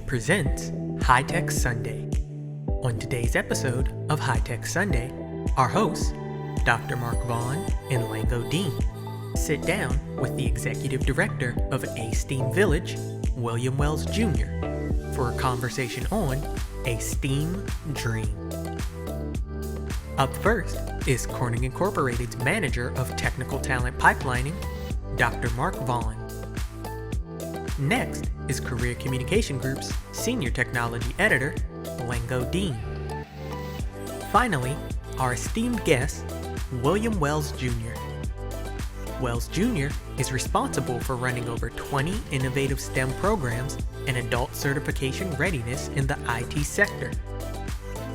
presents High Tech Sunday. On today's episode of High Tech Sunday, our hosts, Dr. Mark Vaughn and Lango Deen, sit down with the Executive Director of aSTEAM Village, William Wells Jr., for a conversation on a STEAM dream. Up first is Corning Incorporated's Manager of Technical Talent Pipelining, Dr. Mark Vaughn. Next is Career Communication Group's Senior Technology Editor, Lango Deen. Finally, our esteemed guest, William Wells Jr. Wells Jr. is responsible for running over 20 innovative STEM programs and adult certification readiness in the IT sector.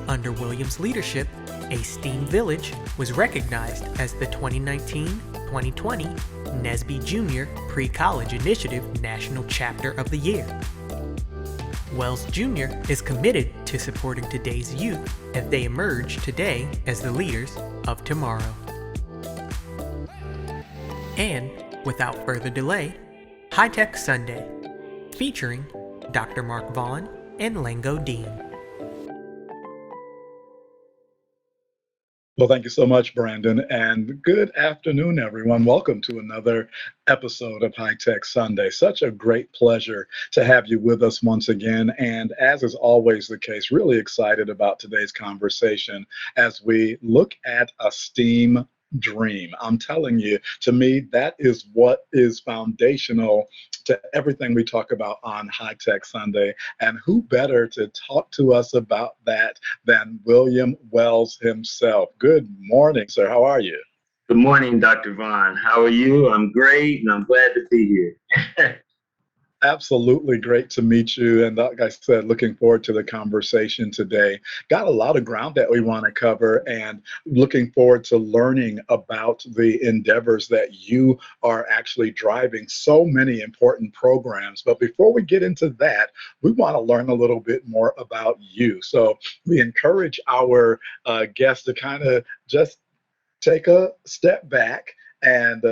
Under William's leadership, aSTEAM Village was recognized as the 2019-2020 NSBE Jr. Pre-College Initiative National Chapter of the Year. Wells Jr. is committed to supporting today's youth as they emerge today as the leaders of tomorrow. And without further delay, High Tech Sunday, featuring Dr. Mark Vaughn and Lango Deen. Well, thank you so much, Brandon, and good afternoon, everyone. Welcome to another episode of High Tech Sunday. Such a great pleasure to have you with us once again, and as is always the case, really excited about today's conversation as we look at a STEAM dream. I'm telling you, to me, that is what is foundational to everything we talk about on High Tech Sunday. And who better to talk to us about that than William Wells himself? Good morning, sir. How are you? Good morning, Dr. Vaughn. How are you? I'm great, and I'm glad to be here. Absolutely great to meet you. And like I said, looking forward to the conversation today. Got a lot of ground that we want to cover and looking forward to learning about the endeavors that you are actually driving so many important programs. But before we get into that, we want to learn a little bit more about you. So we encourage our guests to kind of just take a step back and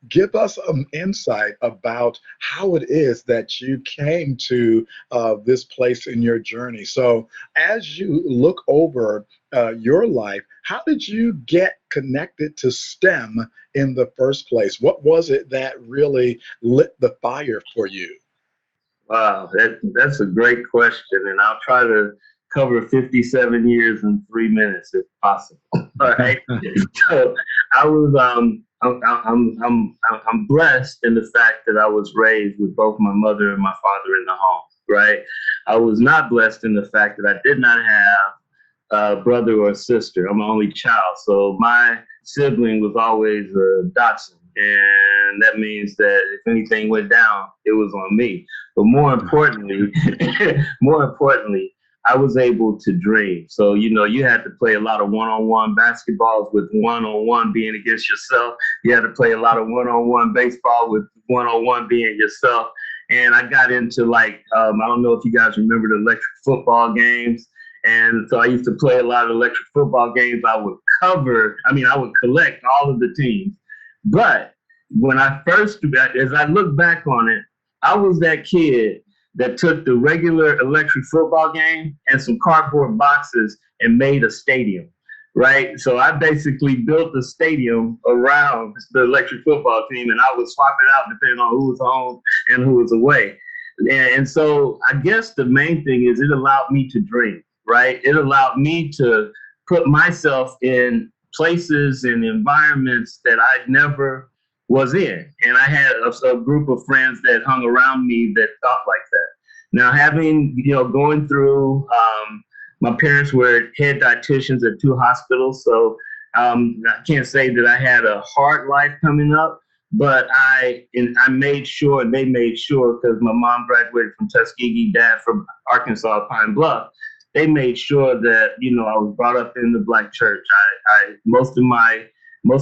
give us some insight about how it is that you came to this place in your journey. So as you look over your life, how did you get connected to STEM in the first place? What was it that really lit the fire for you? Wow, that's a great question, and I'll try to cover 57 years in 3 minutes if possible. All right. So I was I'm blessed in the fact that I was raised with both my mother and my father in the home. Right. I was not blessed in the fact that I did not have a brother or a sister. I'm an only child, so my sibling was always a Dotson. And that means that if anything went down, it was on me. But more importantly, I was able to dream. So, you had to play a lot of one-on-one basketballs with one-on-one being against yourself. You had to play a lot of one-on-one baseball with one-on-one being yourself. And I got into I don't know if you guys remember the electric football games. And so I used to play a lot of electric football games. I would collect all of the teams. But when as I look back on it, I was that kid that took the regular electric football game and some cardboard boxes and made a stadium, right? So I basically built a stadium around the electric football team, and I would swap it out depending on who was home and who was away. And so I guess the main thing is it allowed me to dream, right? It allowed me to put myself in places and environments that I never was in. And I had a group of friends that hung around me that thought like that. Now, going through, my parents were head dietitians at 2 hospitals. So I can't say that I had a hard life coming up, but I made sure, and they made sure, because my mom graduated from Tuskegee, dad from Arkansas, Pine Bluff. They made sure that, I was brought up in the Black church. Most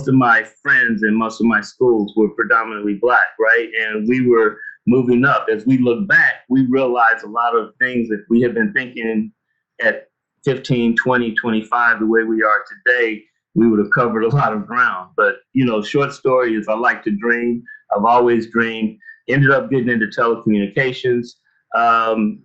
of my friends and most of my schools were predominantly Black, right? And we were moving up. As we look back, we realized a lot of things that we had been thinking at 15, 20, 25, the way we are today, we would have covered a lot of ground. But, short story is I like to dream. I've always dreamed. Ended up getting into telecommunications. built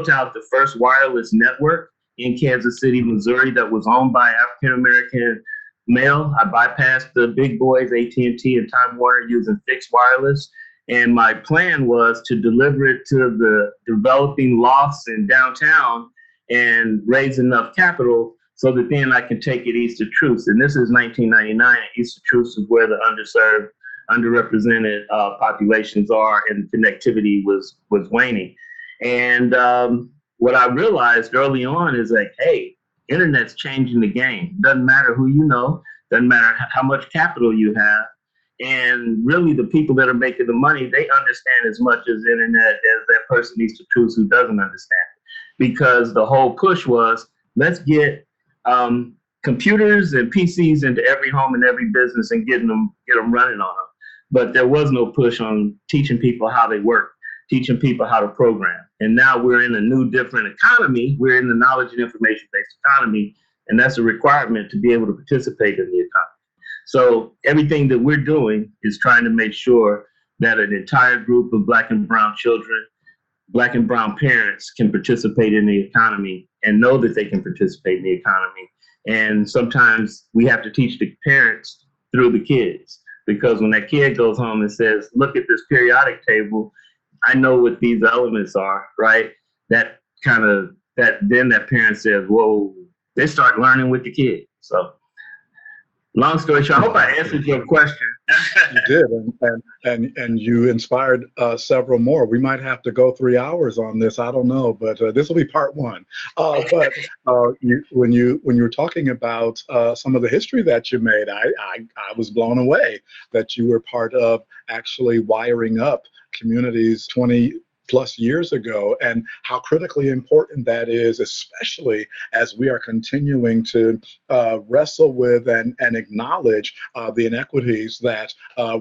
out the first wireless network in Kansas City, Missouri, that was owned by African American male. I bypassed the big boys, AT&T and Time Warner, using fixed wireless. And my plan was to deliver it to the developing lofts in downtown and raise enough capital so that then I can take it east of Truce. And this is 1999. East of Truce is where the underserved, underrepresented populations are, and connectivity was waning. And what I realized early on is like, hey, internet's changing the game. Doesn't matter who you know, doesn't matter how much capital you have. And really, the people that are making the money, they understand as much as internet as that person needs to choose who doesn't understand it. Because the whole push was, let's get computers and PCs into every home and every business and get them running on them. But there was no push on teaching people how they work, teaching people how to program. And now we're in a new, different economy. We're in the knowledge and information-based economy, and that's a requirement to be able to participate in the economy. So everything that we're doing is trying to make sure that an entire group of Black and brown children, Black and brown parents can participate in the economy and know that they can participate in the economy. And sometimes we have to teach the parents through the kids, because when that kid goes home and says, look at this periodic table, I know what these elements are, right? Then that parent says, whoa, they start learning with the kid. So long story short, I hope I answered your question. You did, and you inspired several more. We might have to go 3 hours on this. I don't know, but this will be part one. But when you were talking about some of the history that you made, I was blown away that you were part of actually wiring up communities 20 plus years ago, and how critically important that is, especially as we are continuing to wrestle with and acknowledge the inequities that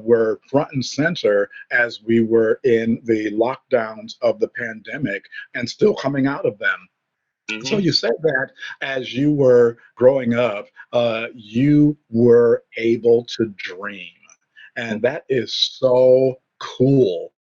were front and center as we were in the lockdowns of the pandemic and still coming out of them. Mm-hmm. So you said that as you were growing up, you were able to dream, and that is so cool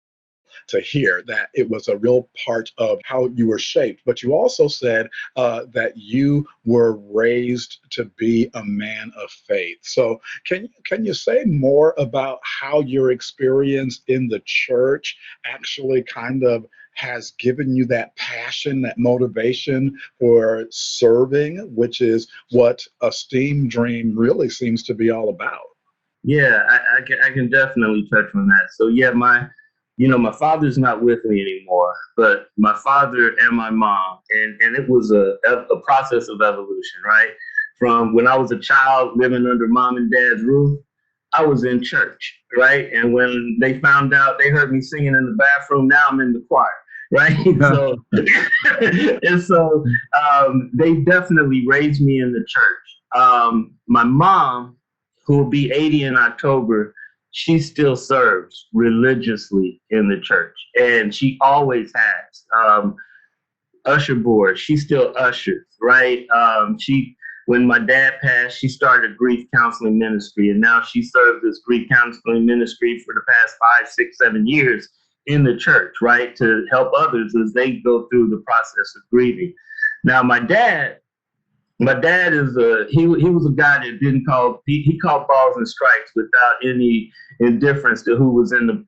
to hear that it was a real part of how you were shaped. But you also said that you were raised to be a man of faith. So can you say more about how your experience in the church actually kind of has given you that passion, that motivation for serving, which is what aSTEAM Dream really seems to be all about? Yeah, I can definitely touch on that. So yeah, my father's not with me anymore, but my father and my mom, and it was a process of evolution, right? From when I was a child living under mom and dad's roof, I was in church, right? And when they found out, they heard me singing in the bathroom, now I'm in the choir, right? So they definitely raised me in the church. My mom, who will be 80 in October, she still serves religiously in the church, and she always has. Usher board, she still ushers, right? When my dad passed, she started a grief counseling ministry, and now she serves this grief counseling ministry for the past 5, 6, 7 years in the church, right? To help others as they go through the process of grieving. Now, my dad is he was a guy that didn't call, he called balls and strikes without any indifference to who was in the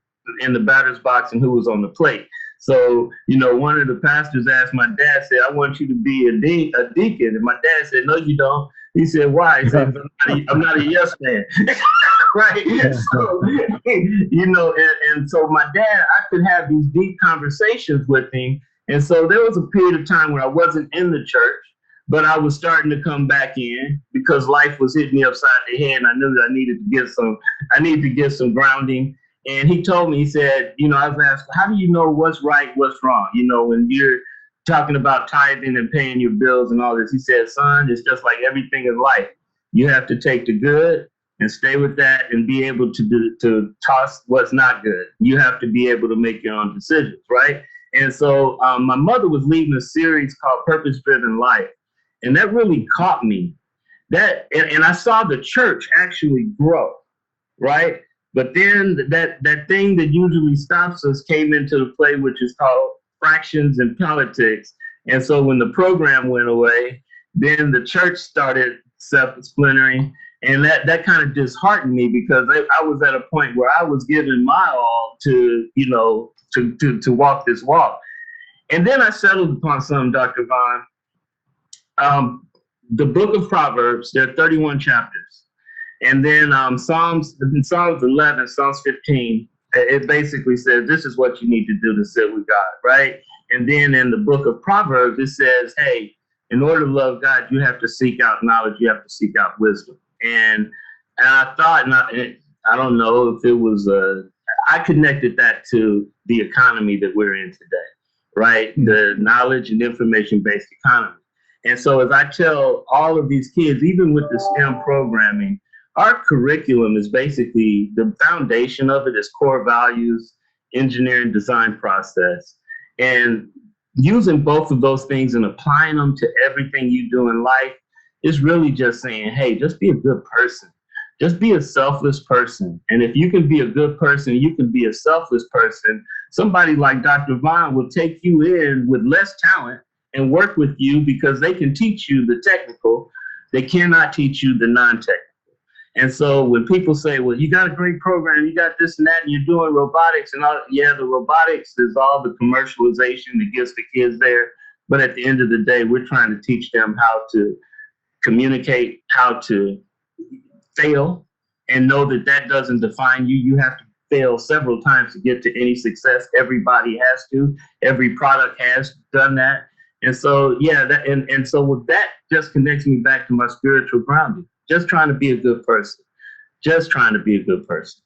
batter's box and who was on the plate. So, one of the pastors asked my dad, said, I want you to be a deacon. And my dad said, no, you don't. He said, why? He said, I'm not a yes man. Right? So, and so my dad, I could have these deep conversations with him. And so there was a period of time where I wasn't in the church, but I was starting to come back in because life was hitting me upside the head, and I knew that I needed to get some grounding. And he told me, he said, I was asked, how do you know what's right, what's wrong? When you're talking about tithing and paying your bills and all this, he said, son, it's just like everything in life. You have to take the good and stay with that and be able to toss what's not good. You have to be able to make your own decisions, right? And so my mother was leading a series called Purpose Driven Life. And that really caught me. And I saw the church actually grow, right? But then that thing that usually stops us came into the play, which is called fractions and politics. And so when the program went away, then the church started splintering, and that kind of disheartened me, because I was at a point where I was giving my all to, to walk this walk. And then I settled upon something, Dr. Vaughn. The book of Proverbs, there are 31 chapters. And then Psalms 11, Psalms 15, it basically says, this is what you need to do to sit with God, right? And then in the book of Proverbs, it says, hey, in order to love God, you have to seek out knowledge, you have to seek out wisdom. And I thought, I don't know if it was, I connected that to the economy that we're in today, right? The knowledge and information-based economy. And so as I tell all of these kids, even with the STEM programming, our curriculum is basically, the foundation of it is core values, engineering, design process. And using both of those things and applying them to everything you do in life is really just saying, hey, just be a good person. Just be a selfless person. And if you can be a good person, you can be a selfless person. Somebody like Dr. Vaughn will take you in with less talent and work with you because they can teach you the technical. They cannot teach you the non-technical. And so when people say, well, you got a great program, you got this and that, and you're doing robotics and all, yeah, the robotics is all the commercialization that gets the kids there. But at the end of the day, we're trying to teach them how to communicate, how to fail, and know that that doesn't define you. You have to fail several times to get to any success. Everybody has to. Every product has done that. And so, yeah, and so with that just connects me back to my spiritual grounding. Just trying to be a good person. Just trying to be a good person.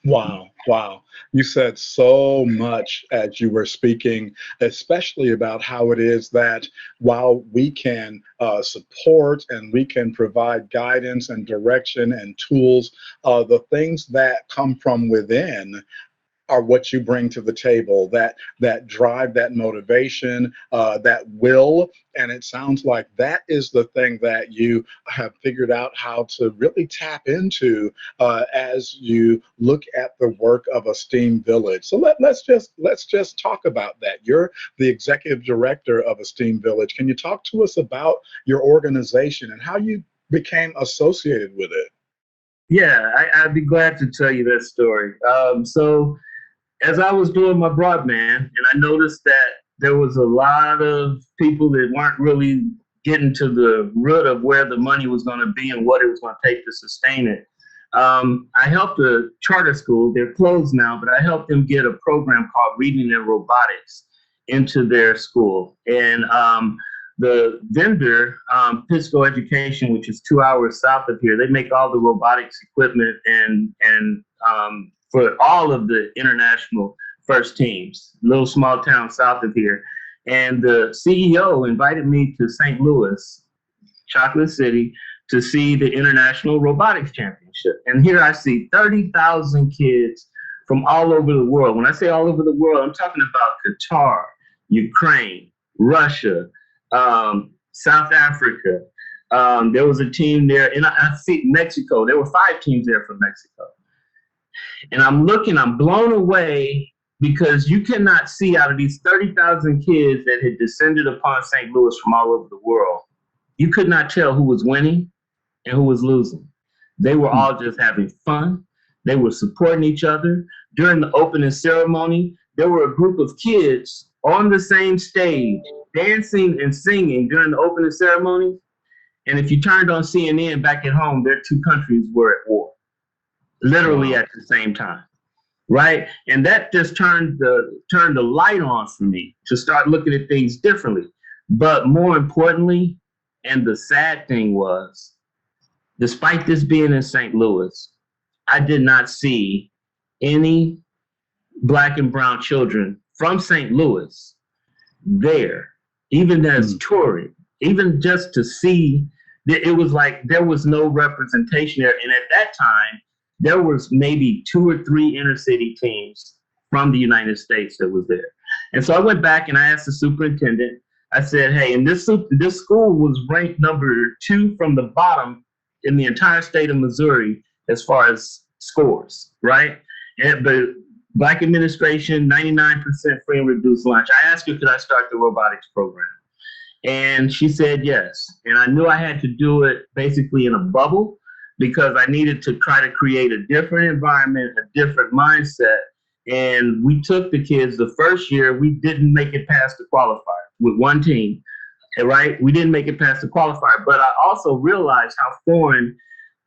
Wow. Wow. You said so much as you were speaking, especially about how it is that while we can support and we can provide guidance and direction and tools, the things that come from within are what you bring to the table, that drive, that motivation, that will. And it sounds like that is the thing that you have figured out how to really tap into as you look at the work of a STEAM Village. So let's just talk about that. You're the executive director of a STEAM Village. Can you talk to us about your organization and how you became associated with it? Yeah, I'd be glad to tell you that story. So as I was doing my broadband, and I noticed that there was a lot of people that weren't really getting to the root of where the money was going to be and what it was going to take to sustain it. I helped a charter school, they're closed now, but I helped them get a program called Reading and Robotics into their school. And the vendor, Pisco Education, which is 2 hours south of here, they make all the robotics equipment and for all of the international first teams, little small town south of here. And the CEO invited me to St. Louis, Chocolate City, to see the International Robotics Championship. And here I see 30,000 kids from all over the world. When I say all over the world, I'm talking about Qatar, Ukraine, Russia, South Africa. There was a team there, and I see Mexico. There were 5 teams there from Mexico. And I'm blown away, because you cannot see out of these 30,000 kids that had descended upon St. Louis from all over the world, you could not tell who was winning and who was losing. They were all just having fun. They were supporting each other. During the opening ceremony, there were a group of kids on the same stage, dancing and singing during the opening ceremony. And if you turned on CNN back at home, their 2 countries were at war. Literally at the same time, right? And that just turned the light on for me to start looking at things differently. But more importantly, and the sad thing was, despite this being in St. Louis, I did not see any Black and brown children from St. Louis there, even as touring, even just to see. It was like there was no representation there. And at that time, there was maybe 2 or 3 inner city teams from the United States that was there. And so I went back and I asked the superintendent, I said, hey, and this school was ranked number 2 from the bottom in the entire state of Missouri as far as scores, right? But Black administration, 99% free and reduced lunch. I asked her, could I start the robotics program? And she said yes. And I knew I had to do it basically in a bubble because I needed to try to create a different environment, a different mindset. And we took the kids the first year, we didn't make it past the qualifier with one team, right? We didn't make it past the qualifier. But I also realized how foreign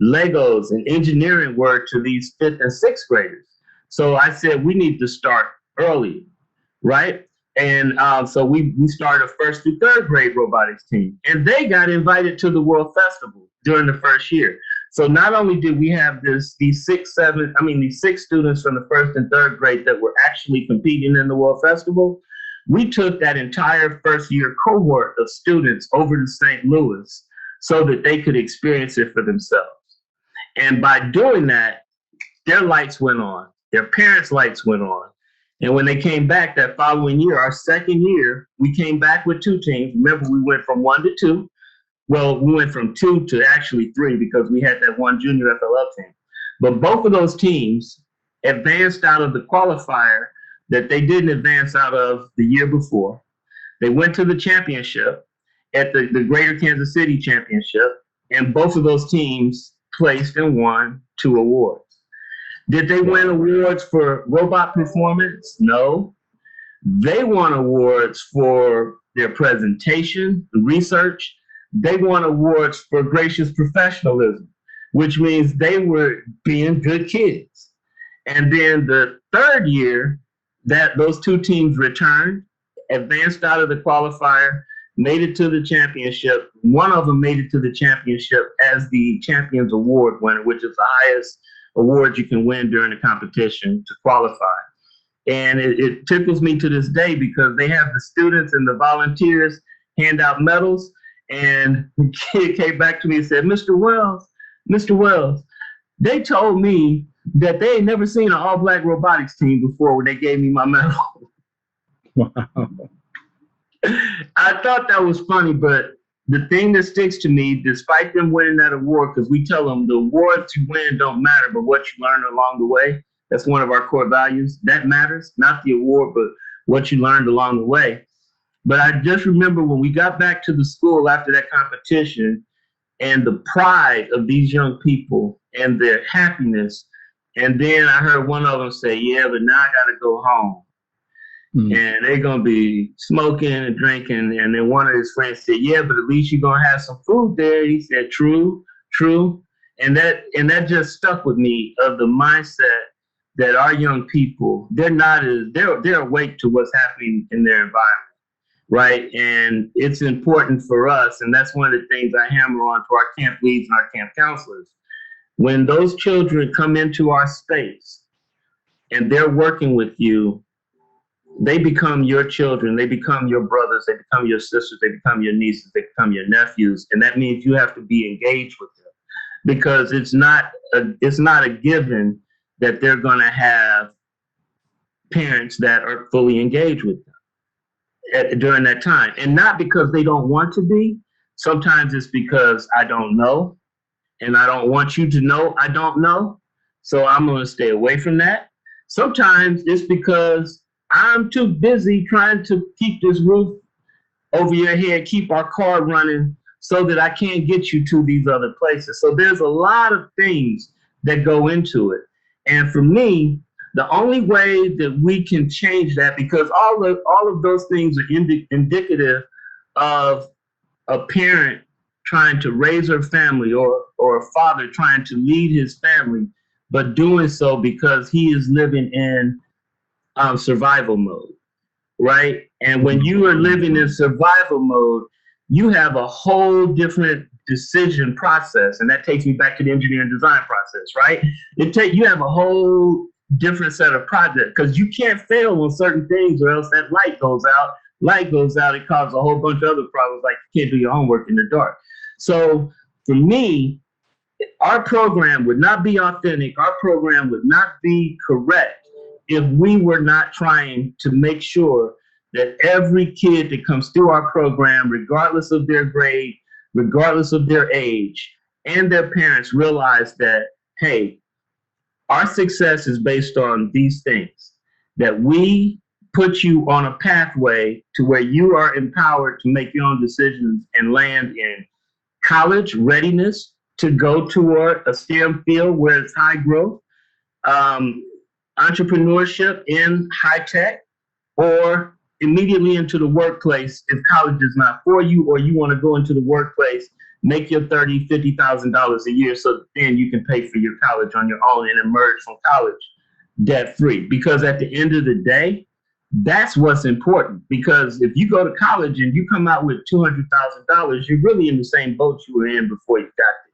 Legos and engineering were to these 5th and 6th graders. So I said, we need to start early, right? And so we started a 1st through 3rd grade robotics team, and they got invited to the World Festival during the first year. So not only did we have these 6 students from the 1st and 3rd grade that were actually competing in the World Festival, we took that entire first year cohort of students over to St. Louis so that they could experience it for themselves. And by doing that, their lights went on, their parents' lights went on. And when they came back that following year, our second year, we came back with 2 teams. Remember, we went from 1 to 2. Well, we went from 2 to actually 3 because we had that one junior FLL team. But both of those teams advanced out of the qualifier that they didn't advance out of the year before. They went to the championship at the Greater Kansas City Championship, and both of those teams placed and won 2 awards. Did they win awards for robot performance? No. They won awards for their presentation, research. They won awards for gracious professionalism, which means they were being good kids. And then the 3rd year that those 2 teams returned, advanced out of the qualifier, made it to the championship. One of them made it to the championship as the Champions Award winner, which is the highest award you can win during a competition to qualify. And it tickles me to this day because they have the students and the volunteers hand out medals. And the kid came back to me and said, Mr. Wells, they told me that they had never seen an all-Black robotics team before when they gave me my medal. Wow. I thought that was funny, but the thing that sticks to me, despite them winning that award, because we tell them the awards you win don't matter, but what you learn along the way, that's one of our core values. That matters, not the award, but what you learned along the way. But I just remember when we got back to the school after that competition and the pride of these young people and their happiness. And then I heard one of them say, yeah, but now I got to go home. And they're going to be smoking and drinking. And then one of his friends said, yeah, but at least you're going to have some food there. He said, true. And that just stuck with me of the mindset that our young people, they're awake to what's happening in their environment, right? And it's important for us. And that's one of the things I hammer on to our camp leads and our camp counselors. When those children come into our space and they're working with you, they become your children, they become your brothers, they become your sisters, they become your nieces, they become your nephews. And that means you have to be engaged with them because it's not a given that they're going to have parents that are fully engaged with them during that time. And not because they don't want to be. Sometimes it's because I don't know, and I don't want you to know I don't know. So I'm going to stay away from that. Sometimes it's because I'm too busy trying to keep this roof over your head, keep our car running so that I can't get you to these other places. So there's a lot of things that go into it. And for me, the only way that we can change that, because all of those things are indicative of a parent trying to raise her family or a father trying to lead his family, but doing so because he is living in survival mode, right? And when you are living in survival mode, you have a whole different decision process. And that takes me back to the engineering design process, right? You have a whole different set of projects because you can't fail on certain things or else that light goes out. Light goes out, it causes a whole bunch of other problems like you can't do your homework in the dark. So for me, our program would not be authentic, our program would not be correct if we were not trying to make sure that every kid that comes through our program, regardless of their grade, regardless of their age, and their parents realize that, hey, Our success is based on these things, that we put you on a pathway to where you are empowered to make your own decisions and land in college readiness to go toward a STEM field where it's high growth, um, entrepreneurship in high tech, or immediately into the workplace if college is not for you, or you want to go into the workplace, make your $30,000, $50,000 a year, so then you can pay for your college on your own and emerge from college debt free. Because at the end of the day, that's what's important. Because if you go to college and you come out with $200,000, you're really in the same boat you were in before you got there.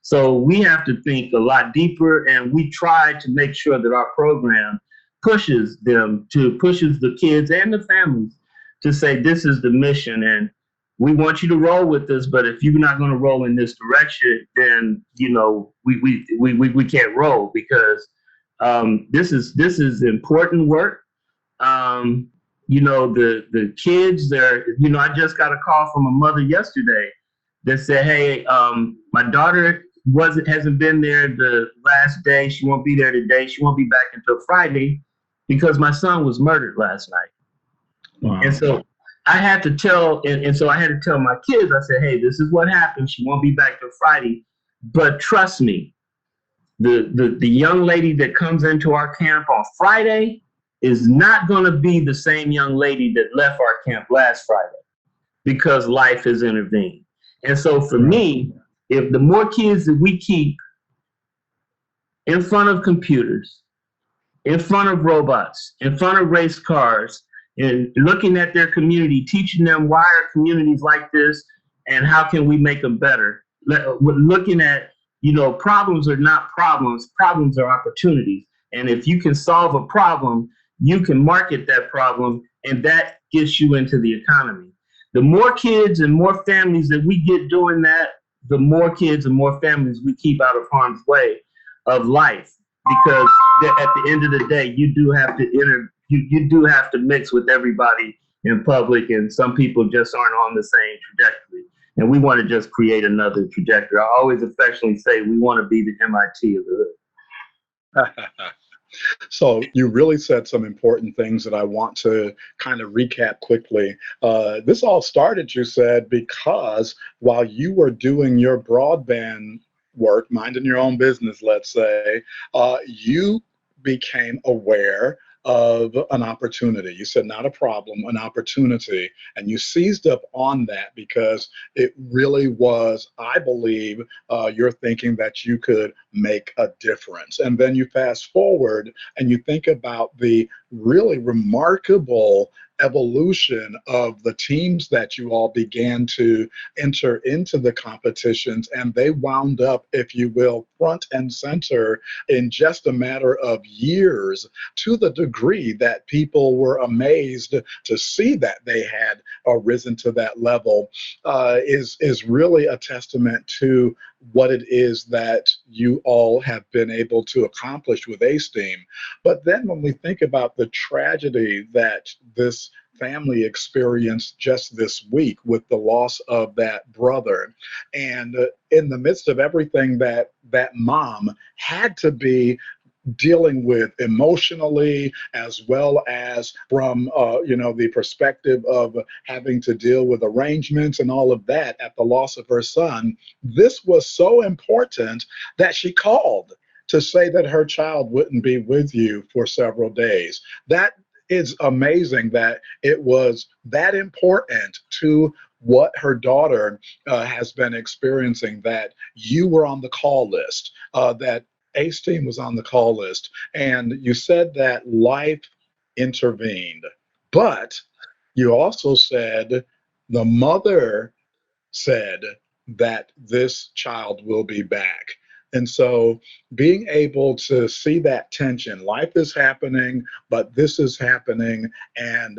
So we have to think a lot deeper, and we try to make sure that our program pushes the kids and the families to say, this is the mission, and we want you to roll with us. But if you're not going to roll in this direction, then we can't roll, because this is important work. Um, the kids there. I just got a call from a mother yesterday that said, "Hey, my daughter hasn't been there the last day. She won't be there today. She won't be back until Friday because my son was murdered last night." Wow. And so I had to tell, and so I had to tell my kids. I said, "Hey, this is what happened. She won't be back till Friday, but trust me, the young lady that comes into our camp on Friday is not going to be the same young lady that left our camp last Friday, because life has intervened." And so for me, if the more kids that we keep in front of computers, in front of robots, in front of race cars, and looking at their community, teaching them why are communities like this and how can we make them better. Looking at, problems are not problems, problems are opportunities. And if you can solve a problem, you can market that problem, and that gets you into the economy. The more kids and more families that we get doing that, the more kids and more families we keep out of harm's way of life. Because at the end of the day, you do have to mix with everybody in public, and some people just aren't on the same trajectory. And we want to just create another trajectory. I always affectionately say we want to be the MIT of the hood. So you really said some important things that I want to kind of recap quickly. This all started, you said, because while you were doing your broadband work, minding your own business, let's say, you became aware of an opportunity. You said not a problem, an opportunity, and you seized up on that because it really was, I believe, you're thinking that you could make a difference. And then you fast forward and you think about the really remarkable evolution of the teams that you all began to enter into the competitions, and they wound up, if you will, front and center in just a matter of years, to the degree that people were amazed to see that they had risen to that level, is really a testament to what it is that you all have been able to accomplish with aSTEAM. But then when we think about the tragedy that this family experienced just this week with the loss of that brother, and in the midst of everything that that mom had to be dealing with emotionally, as well as from the perspective of having to deal with arrangements and all of that at the loss of her son, this was so important that she called to say that her child wouldn't be with you for several days. That is amazing that it was that important to what her daughter has been experiencing, that you were on the call list, that aSTEAM was on the call list, and you said that life intervened. But you also said the mother said that this child will be back. And so being able to see that tension, life is happening, but this is happening, and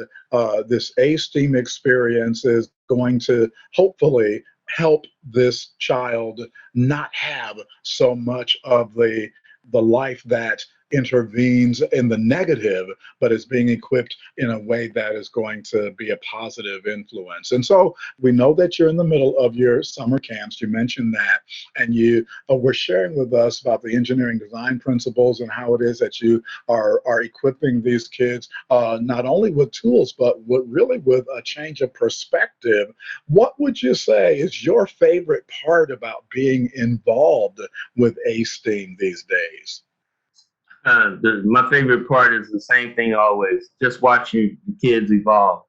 this aSTEAM experience is going to hopefully help this child not have so much of the life that intervenes in the negative, but is being equipped in a way that is going to be a positive influence. And so we know that you're in the middle of your summer camps. You mentioned that, and you were sharing with us about the engineering design principles and how it is that you are equipping these kids not only with tools, but really with a change of perspective. What would you say is your favorite part about being involved with aSTEAM these days? My favorite part is the same thing always, just watching the kids evolve,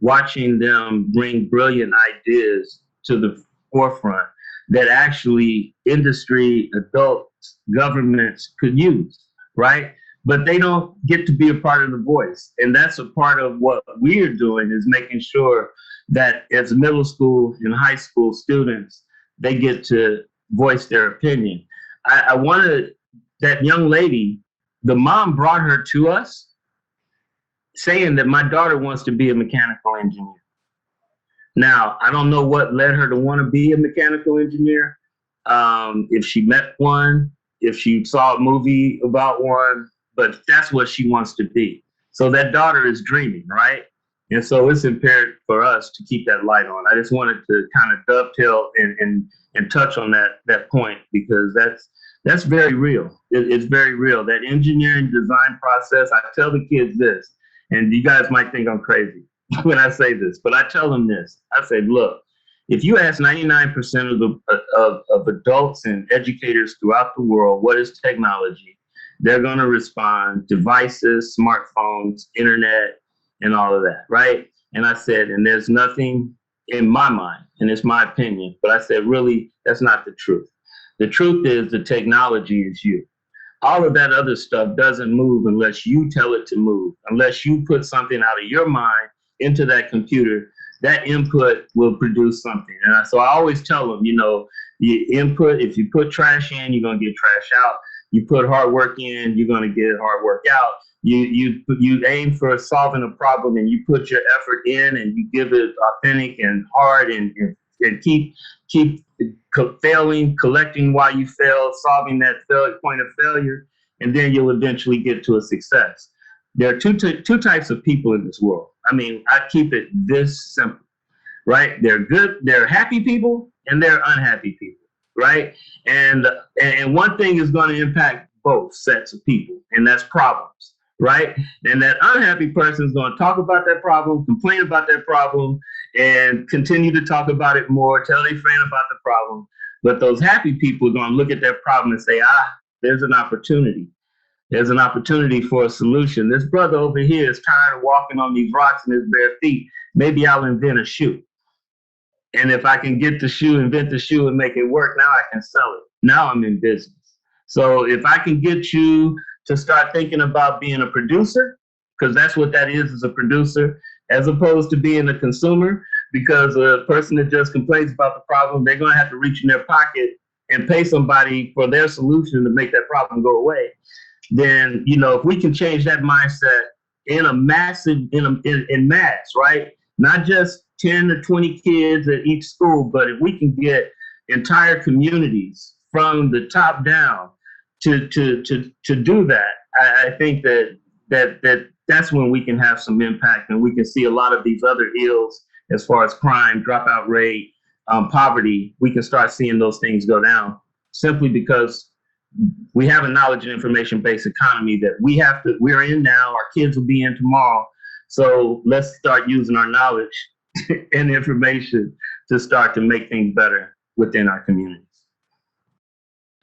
watching them bring brilliant ideas to the forefront that actually industry, adults, governments could use, right? But they don't get to be a part of the voice. And that's a part of what we're doing, is making sure that as middle school and high school students, they get to voice their opinion. I wanted that young lady, the mom brought her to us saying that my daughter wants to be a mechanical engineer. Now, I don't know what led her to want to be a mechanical engineer. If she met one, if she saw a movie about one, but that's what she wants to be. So that daughter is dreaming, right? And so it's imperative for us to keep that light on. I just wanted to kind of dovetail and touch on that point, because that's very real. It's very real. That engineering design process, I tell the kids this, and you guys might think I'm crazy when I say this, but I tell them this. I say, look, if you ask 99% of adults and educators throughout the world, what is technology? They're going to respond devices, smartphones, internet, and all of that, right? And I said, and there's nothing in my mind, and it's my opinion, but I said, really, that's not the truth. The truth is the technology is you. All of that other stuff doesn't move unless you tell it to move, unless you put something out of your mind into that computer. That input will produce something. And so I always tell them, you input, if you put trash in, you're going to get trash out. You put hard work in, you're going to get hard work out. You aim for solving a problem, and you put your effort in, and you give it authentic and hard, and keep failing, collecting while you fail, solving that point of failure, and then you'll eventually get to a success. There are two types of people in this world. I mean, I keep it this simple, right? They're happy people, and they're unhappy people, right? And one thing is going to impact both sets of people, and that's problems, right? And that unhappy person is going to talk about that problem, complain about that problem, and continue to talk about it more, tell their friend about the problem. But those happy people are going to look at that problem and say, there's an opportunity. There's an opportunity for a solution. This brother over here is tired of walking on these rocks in his bare feet. Maybe I'll invent a shoe. And if I can get the shoe, invent the shoe and make it work, now I can sell it. Now I'm in business. So if I can get you to start thinking about being a producer, because that's what that is a producer, as opposed to being a consumer, because a person that just complains about the problem, they're going to have to reach in their pocket and pay somebody for their solution to make that problem go away. Then, if we can change that mindset in mass, right? Not just 10 or 20 kids at each school, but if we can get entire communities from the top down to do that, I think that's when we can have some impact, and we can see a lot of these other ills as far as crime, dropout rate, poverty. We can start seeing those things go down simply because we have a knowledge and information-based economy that we're in now. Our kids will be in tomorrow. So let's start using our knowledge and information to start to make things better within our communities.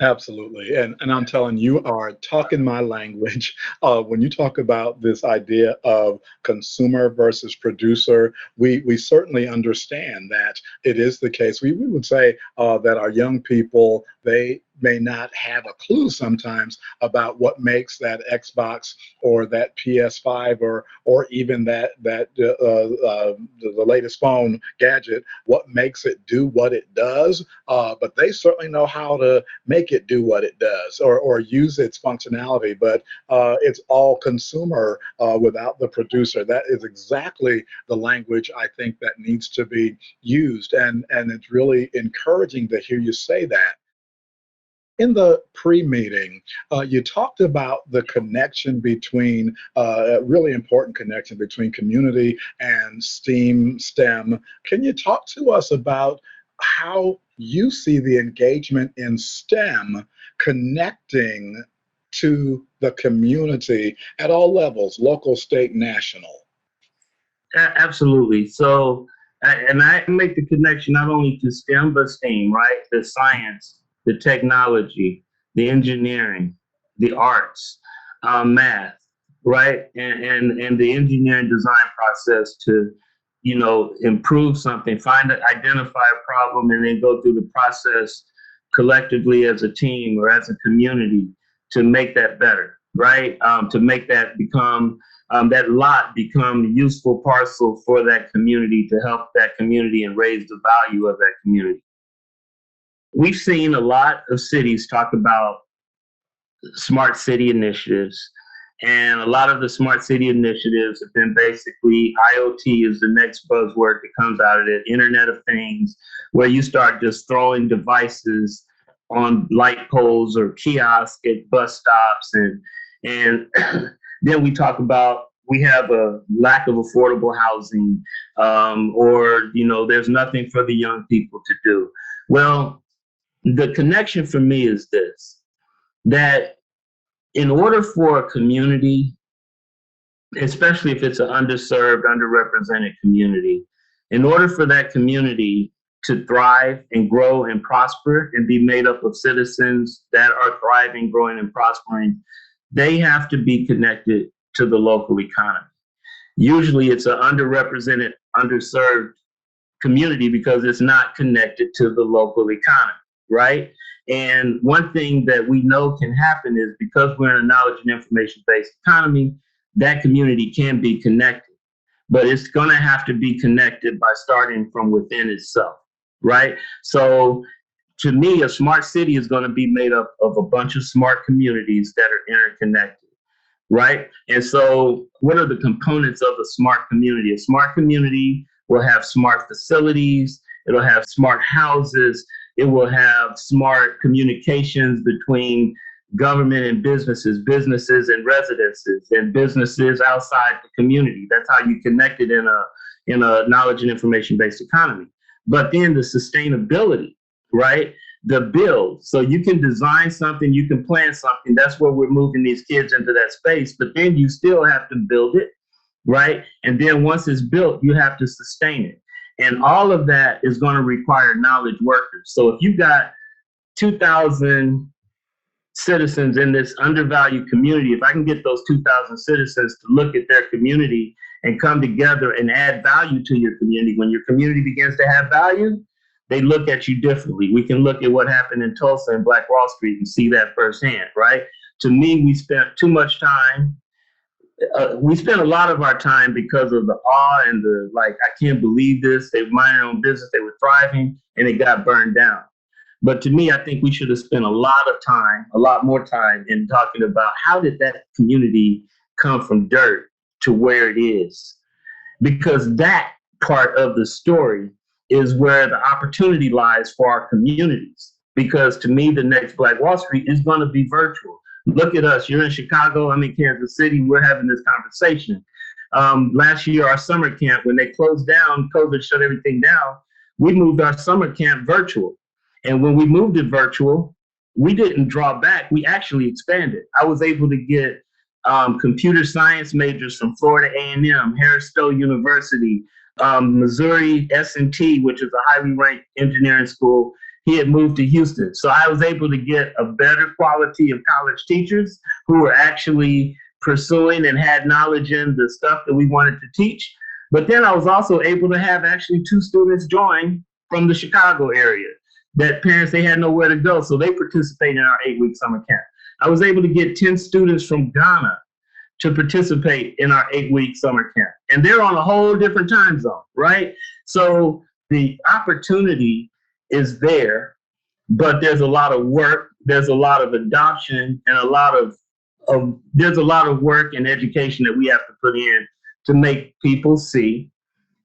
Absolutely. And I'm telling you are talking my language when you talk about this idea of consumer versus producer. We certainly understand that it is the case. We would say that our young people, they may not have a clue sometimes about what makes that Xbox or that PS5 or even the latest phone gadget, what makes it do what it does. But they certainly know how to make it do what it does or use its functionality. But it's all consumer without the producer. That is exactly the language I think that needs to be used. And it's really encouraging to hear you say that. In the pre-meeting, you talked about the connection between, a really important connection between community and STEM. Can you talk to us about how you see the engagement in STEM connecting to the community at all levels, local, state, national? Absolutely. So, and I make the connection not only to STEM, but STEAM, right? The science, the technology, the engineering, the arts, math, right? And the engineering design process to, improve something, identify a problem, and then go through the process collectively as a team or as a community to make that better, right? To make that become that lot become a useful parcel for that community to help that community and raise the value of that community. We've seen a lot of cities talk about smart city initiatives, and a lot of the smart city initiatives have been basically IoT is the next buzzword that comes out of it, Internet of Things, where you start just throwing devices on light poles or kiosks at bus stops, and then we talk about we have a lack of affordable housing, or there's nothing for the young people to do. Well, the connection for me is this: that in order for a community, especially if it's an underserved, underrepresented community, in order for that community to thrive and grow and prosper and be made up of citizens that are thriving, growing, and prospering, they have to be connected to the local economy. Usually it's an underrepresented, underserved community because it's not connected to the local economy, right? And one thing that we know can happen is because we're in a knowledge and information-based economy, that community can be connected, but it's going to have to be connected by starting from within itself, right? So to me, a smart city is going to be made up of a bunch of smart communities that are interconnected, right? And so what are the components of a smart community? A smart community will have smart facilities, it'll have smart houses, it will have smart communications between government and businesses, businesses and residences, and businesses outside the community. That's how you connect it in a knowledge and information-based economy. But then the sustainability, right? The build. So you can design something, you can plan something. That's where we're moving these kids into that space. But then you still have to build it, right? And then once it's built, you have to sustain it. And all of that is going to require knowledge workers. So if you've got 2,000 citizens in this undervalued community, if I can get those 2,000 citizens to look at their community and come together and add value to your community, when your community begins to have value, they look at you differently. We can look at what happened in Tulsa and Black Wall Street and see that firsthand, right? To me, we spent too much time. We spent a lot of our time because of the awe and the, like, I can't believe this. They minded their own business. They were thriving and it got burned down. But to me, I think we should have spent a lot of time, a lot more time in talking about how did that community come from dirt to where it is? Because that part of the story is where the opportunity lies for our communities. Because to me, the next Black Wall Street is going to be virtual. Look at us. You're in Chicago. I'm in Kansas City. We're having this conversation. Last year, our summer camp, when they closed down, COVID shut everything down, we moved our summer camp virtual. And when we moved it virtual, we didn't draw back. We actually expanded. I was able to get computer science majors from Florida A&M, Harris Stowe University, Missouri S&T, which is a highly ranked engineering school. He had moved to Houston. So I was able to get a better quality of college teachers who were actually pursuing and had knowledge in the stuff that we wanted to teach. But then I was also able to have actually 2 students join from the Chicago area that parents, they had nowhere to go. So they participated in our 8-week summer camp. I was able to get 10 students from Ghana to participate in our 8-week summer camp. And they're on a whole different time zone, right? So the opportunity is there, but there's a lot of work, there's a lot of adoption, and there's a lot of work and education that we have to put in to make people see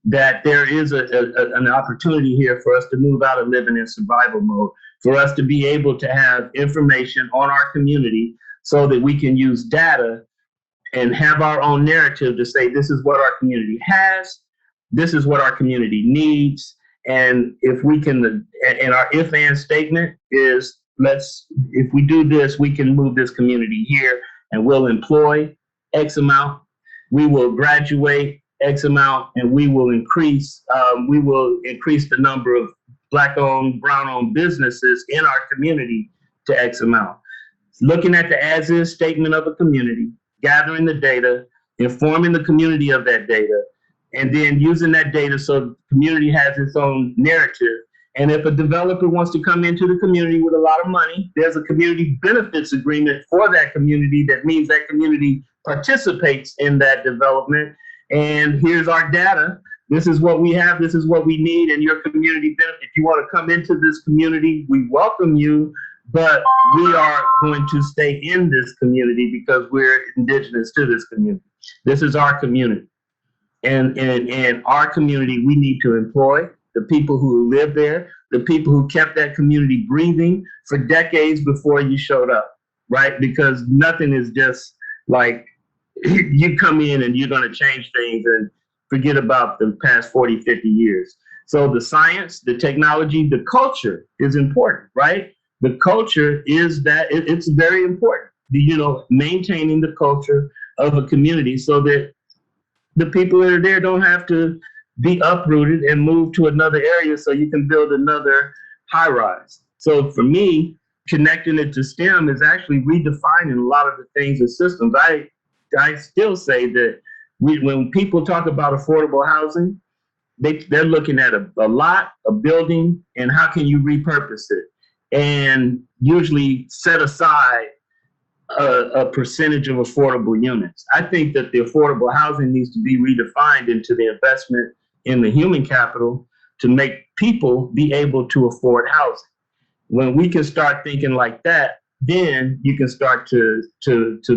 that there is an opportunity here for us to move out of living in survival mode, for us to be able to have information on our community so that we can use data and have our own narrative to say, this is what our community has, this is what our community needs. And if we can, and our if and statement is, if we do this, we can move this community here and we'll employ X amount, we will graduate X amount, and we will increase the number of Black-owned, brown-owned businesses in our community to X amount. Looking at the as-is statement of a community, gathering the data, informing the community of that data, and then using that data so the community has its own narrative. And if a developer wants to come into the community with a lot of money, there's a community benefits agreement for that community that means that community participates in that development. And here's our data. This is what we have. This is what we need. And your community benefit. If you want to come into this community, we welcome you. But we are going to stay in this community because we're indigenous to this community. This is our community. And our community, we need to employ the people who live there, the people who kept that community breathing for decades before you showed up, right? Because nothing is just like you come in and you're going to change things and forget about the past 40, 50 years. So the science, the technology, the culture is important, right? The culture is that it's very important, maintaining the culture of a community so that the people that are there don't have to be uprooted and move to another area so you can build another high rise. So for me, connecting it to STEM is actually redefining a lot of the things and systems. I still say that when people talk about affordable housing, they're looking at a lot, a building, and how can you repurpose it? And usually set aside a percentage of affordable units. I think that the affordable housing needs to be redefined into the investment in the human capital to make people be able to afford housing. When we can start thinking like that, then you can start to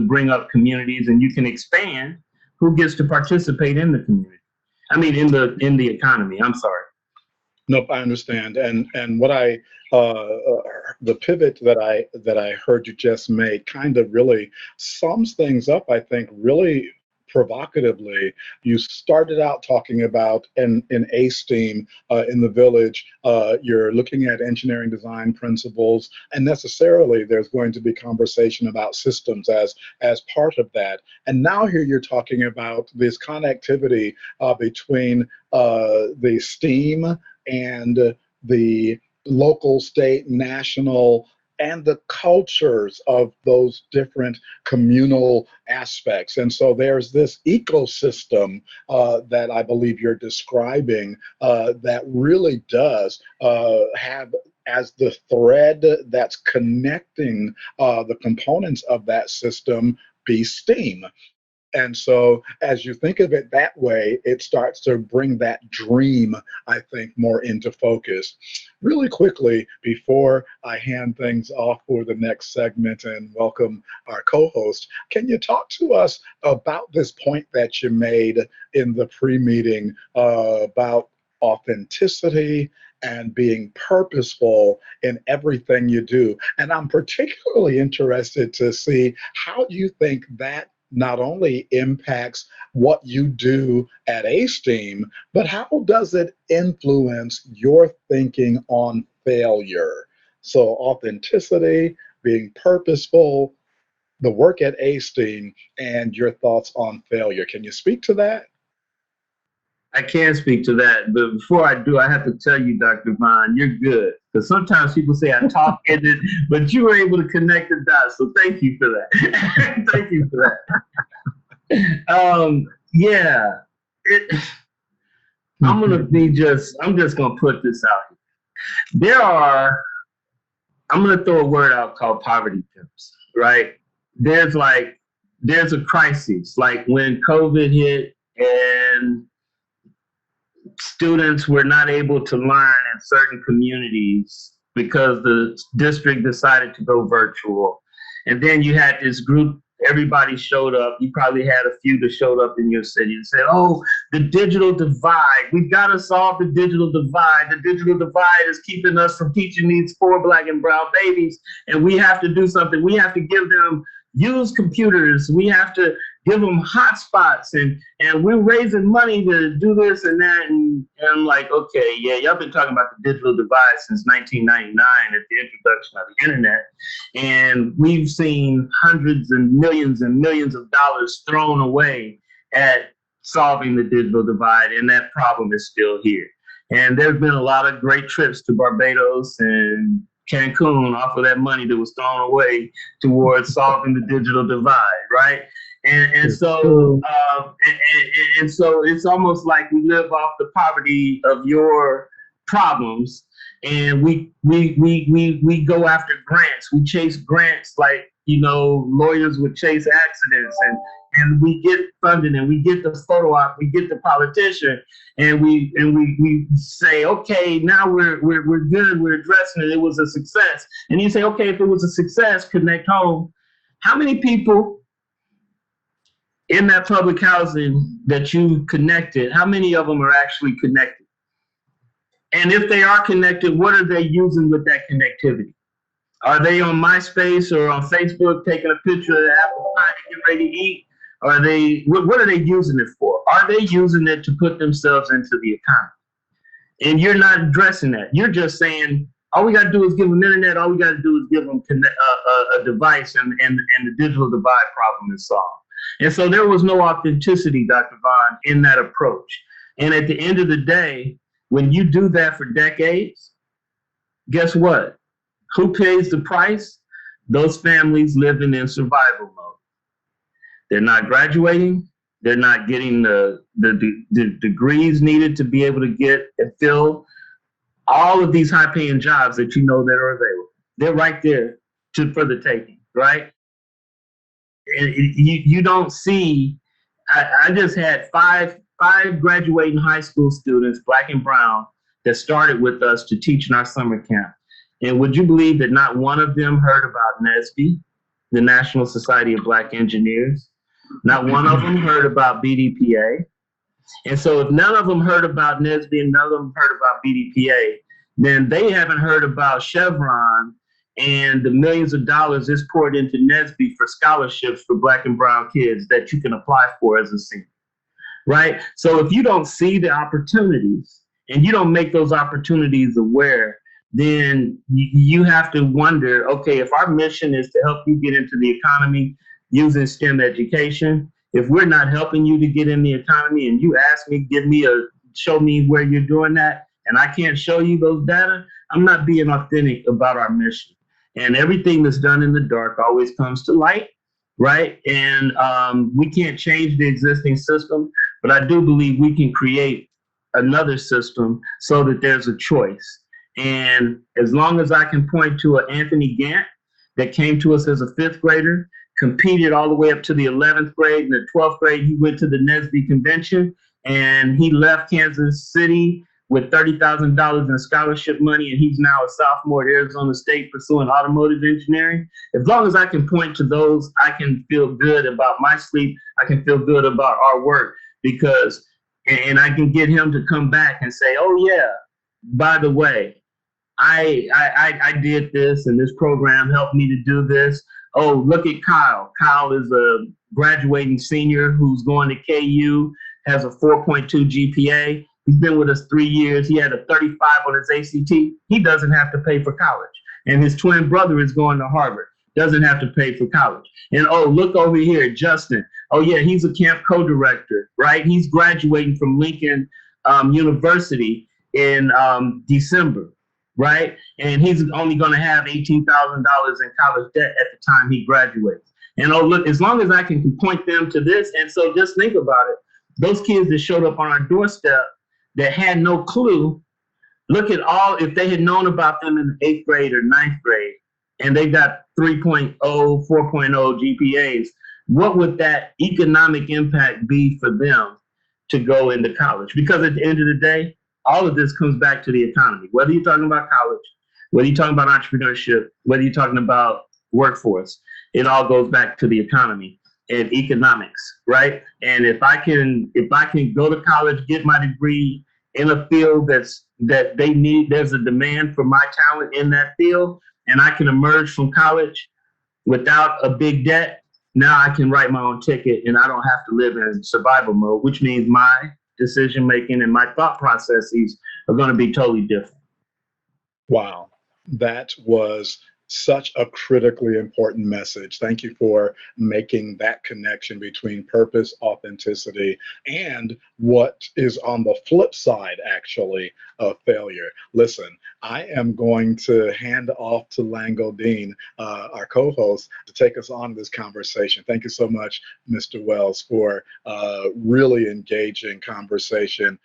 bring up communities and you can expand who gets to participate in the community. I mean, in the economy. I'm sorry. Nope, I understand. And what the pivot that I heard you just make kind of really sums things up, I think, really provocatively. You started out talking about in aSTEAM in the village, you're looking at engineering design principles, and necessarily there's going to be conversation about systems as part of that. And now here you're talking about this connectivity between the STEAM and the local, state, national, and the cultures of those different communal aspects. And so there's this ecosystem that I believe you're describing that really does have as the thread that's connecting the components of that system be STEAM. And so as you think of it that way, it starts to bring that dream, I think, more into focus. Really quickly, before I hand things off for the next segment and welcome our co-host, can you talk to us about this point that you made in the pre-meeting about authenticity and being purposeful in everything you do? And I'm particularly interested to see how you think that not only impacts what you do at aSTEAM, but how does it influence your thinking on failure? So authenticity, being purposeful, the work at aSTEAM, and your thoughts on failure. Can you speak to that? I can speak to that, but before I do, I have to tell you, Dr. Vaughn, you're good. Because sometimes people say I talk in it, but you were able to connect the dots. So thank you for that. Thank you for that. Yeah, I'm just gonna put this out here. I'm gonna throw a word out called poverty pimps, right? There's a crisis, like when COVID hit and students were not able to learn in certain communities because the district decided to go virtual. And then you had this group everybody showed up. You probably had a few that showed up in your city and said, oh, the digital divide. We've got to solve the digital divide. The digital divide is keeping us from teaching these poor Black and brown babies. And we have to do something. We have to give them used computers. We have to give them hotspots. And we're raising money to do this and that. And I'm like, okay, yeah, y'all been talking about the digital divide since 1999 at the introduction of the internet. And we've seen hundreds and millions of dollars thrown away at solving the digital divide, and that problem is still here. And there's been a lot of great trips to Barbados and Cancun off of that money that was thrown away towards solving the digital divide, right? And so it's almost like we live off the poverty of your problems, and we go after grants. We chase grants like, you know, lawyers would chase accidents, and we get funding, and we get the photo op, we get the politician, and we say, okay, now we're good, we're addressing it. It was a success. And you say, okay, if it was a success, connect home. How many people in that public housing that you connected, how many of them are actually connected? And if they are connected, what are they using with that connectivity? Are they on MySpace or on Facebook taking a picture of the apple pie to get ready to eat? Are they, what are they using it for? Are they using it to put themselves into the economy? And you're not addressing that. You're just saying, all we got to do is give them internet. All we got to do is give them a device, and the digital divide problem is solved. And so there was no authenticity, Dr. Vaughn, in that approach. And at the end of the day, when you do that for decades, guess what? Who pays the price? Those families living in survival mode. They're not graduating. They're not getting the degrees needed to be able to get and fill all of these high-paying jobs that you know that are available. They're right there for the taking, right? And you don't see. I just had five graduating high school students, Black and brown, that started with us to teach in our summer camp. And would you believe that not one of them heard about NSBE, the National Society of Black Engineers? Not one of them heard about BDPA. And so if none of them heard about NSBE and none of them heard about BDPA, then they haven't heard about Chevron and the millions of dollars it's poured into NSBE for scholarships for Black and brown kids that you can apply for as a senior, right? So if you don't see the opportunities and you don't make those opportunities aware, then you have to wonder, okay, if our mission is to help you get into the economy using STEM education, if we're not helping you to get in the economy and you ask me, show me where you're doing that, and I can't show you those data, I'm not being authentic about our mission. And everything that's done in the dark always comes to light, right? And we can't change the existing system, but I do believe we can create another system so that there's a choice. And as long as I can point to an Anthony Gant that came to us as a 5th grader, competed all the way up to the 11th grade, and the 12th grade, he went to the NSBE convention, and he left Kansas City with $30,000 in scholarship money, and he's now a sophomore at Arizona State pursuing automotive engineering. As long as I can point to those, I can feel good about my sleep. I can feel good about our work, and I can get him to come back and say, oh yeah, by the way, I did this, and this program helped me to do this. Oh, look at Kyle. Kyle is a graduating senior who's going to KU, has a 4.2 GPA. He's been with us 3 years. He had a 35 on his ACT. He doesn't have to pay for college. And his twin brother is going to Harvard. Doesn't have to pay for college. And oh, look over here, Justin. Oh yeah, he's a camp co-director, right? He's graduating from Lincoln University in December, right? And he's only going to have $18,000 in college debt at the time he graduates. And oh, look, as long as I can point them to this, and so just think about it, those kids that showed up on our doorstep that had no clue, look at all, if they had known about them in the 8th grade or 9th grade, and they got 3.0, 4.0 GPAs, what would that economic impact be for them to go into college? Because at the end of the day, all of this comes back to the economy. Whether you're talking about college, whether you're talking about entrepreneurship, whether you're talking about workforce, it all goes back to the economy and economics, right? And if I can go to college, get my degree in a field that they need, there's a demand for my talent in that field, and I can emerge from college without a big debt, now I can write my own ticket and I don't have to live in survival mode, which means my decision making and my thought processes are going to be totally different. Wow, that was such a critically important message. Thank you for making that connection between purpose, authenticity, and what is on the flip side, actually, of failure. Listen, I am going to hand off to Lango Deen, our co-host, to take us on this conversation. Thank you so much, Mr. Wells, for really engaging conversation.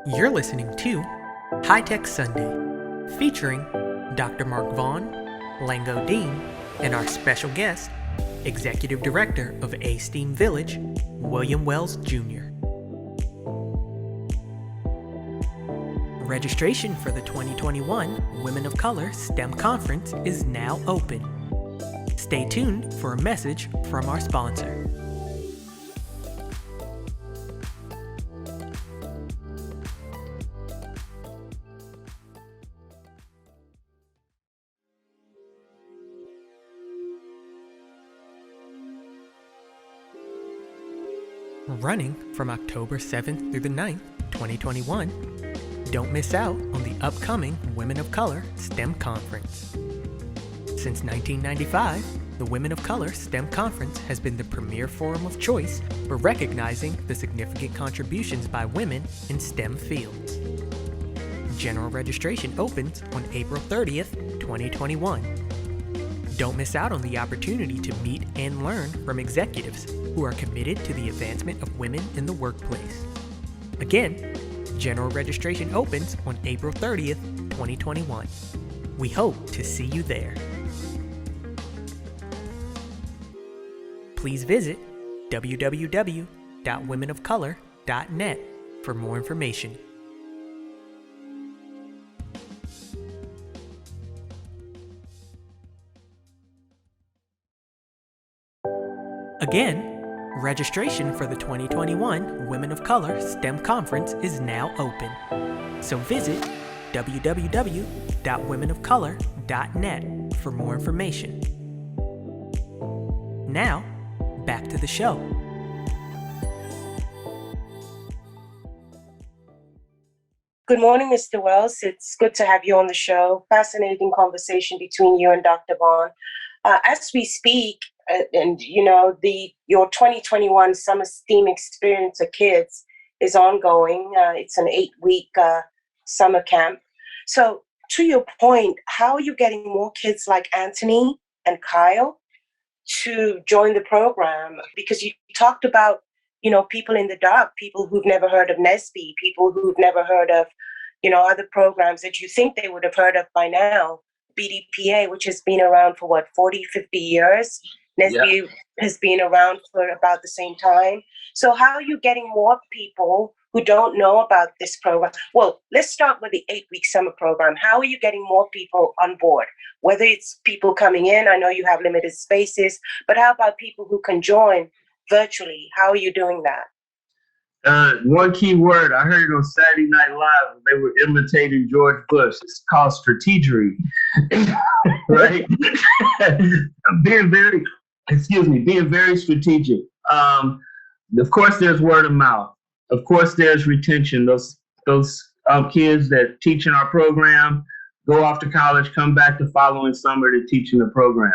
You're listening to High Tech Sunday, featuring Dr. Mark Vaughn, Lango Deen, and our special guest, Executive Director of aSTEAM Village, William Wells Jr. Registration for the 2021 Women of Color STEM Conference is now open. Stay tuned for a message from our sponsor. Running from October 7th through the 9th, 2021, don't miss out on the upcoming Women of Color STEM Conference. Since 1995, the Women of Color STEM Conference has been the premier forum of choice for recognizing the significant contributions by women in STEM fields. General registration opens on April 30th, 2021. Don't miss out on the opportunity to meet and learn from executives who are committed to the advancement of women in the workplace. Again, general registration opens on April 30th, 2021. We hope to see you there. Please visit www.womenofcolor.net for more information. Again, registration for the 2021 Women of Color STEM Conference is now open. So visit www.womenofcolor.net for more information. Now, back to the show. Good morning, Mr. Wells. It's good to have you on the show. Fascinating conversation between you and Dr. Vaughn. As we speak, and you know, your 2021 Summer STEAM Experience for Kids is ongoing. It's an 8-week summer camp. So to your point, how are you getting more kids like Anthony and Kyle to join the program? Because you talked about, you know, people in the dark, people who've never heard of NSBE, people who've never heard of, you know, other programs that you think they would have heard of by now. BDPA, which has been around for 40, 50 years. NSBE has been around for about the same time. So how are you getting more people who don't know about this program? Well, let's start with the 8-week summer program. How are you getting more people on board? Whether it's people coming in, I know you have limited spaces, but how about people who can join virtually? How are you doing that? One key word, I heard it on Saturday Night Live. They were imitating George Bush. It's called strategery, right? being very strategic. Of course, there's word of mouth. Of course, there's retention. Those kids that teach in our program go off to college, come back the following summer to teach in the program.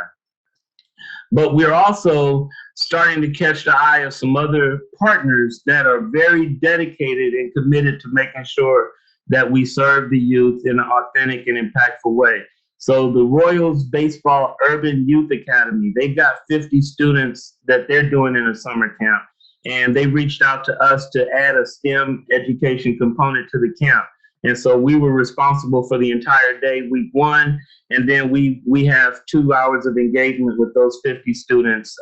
But we're also starting to catch the eye of some other partners that are very dedicated and committed to making sure that we serve the youth in an authentic and impactful way. So the Royals Baseball Urban Youth Academy, they've got 50 students that they're doing in a summer camp. And they reached out to us to add a STEM education component to the camp. And so we were responsible for the entire day, week 1, and then we have 2 hours of engagement with those 50 students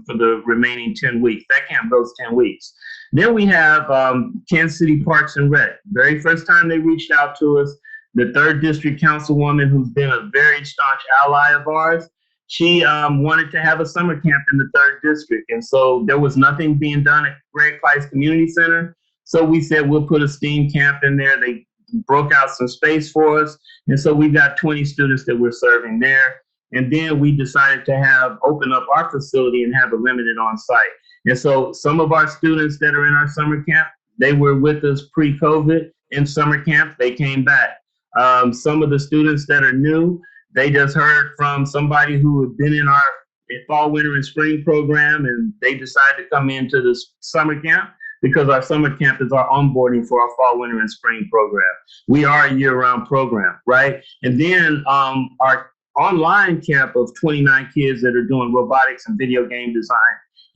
for the remaining 10 weeks. That camp goes 10 weeks. Then we have Kansas City Parks and Rec. Very first time they reached out to us, the 3rd District Councilwoman, who's been a very staunch ally of ours, she wanted to have a summer camp in the 3rd District. And so there was nothing being done at Greg Price Community Center. So we said, we'll put a STEAM camp in there. They broke out some space for us. And so we got 20 students that we're serving there. And then we decided to open up our facility and have it limited on site. And so some of our students that are in our summer camp, they were with us pre-COVID in summer camp. They came back. Some of the students that are new, they just heard from somebody who had been in our fall, winter, and spring program, and they decided to come into this summer camp because our summer camp is our onboarding for our fall, winter, and spring program. We are a year-round program, right? And then our online camp of 29 kids that are doing robotics and video game design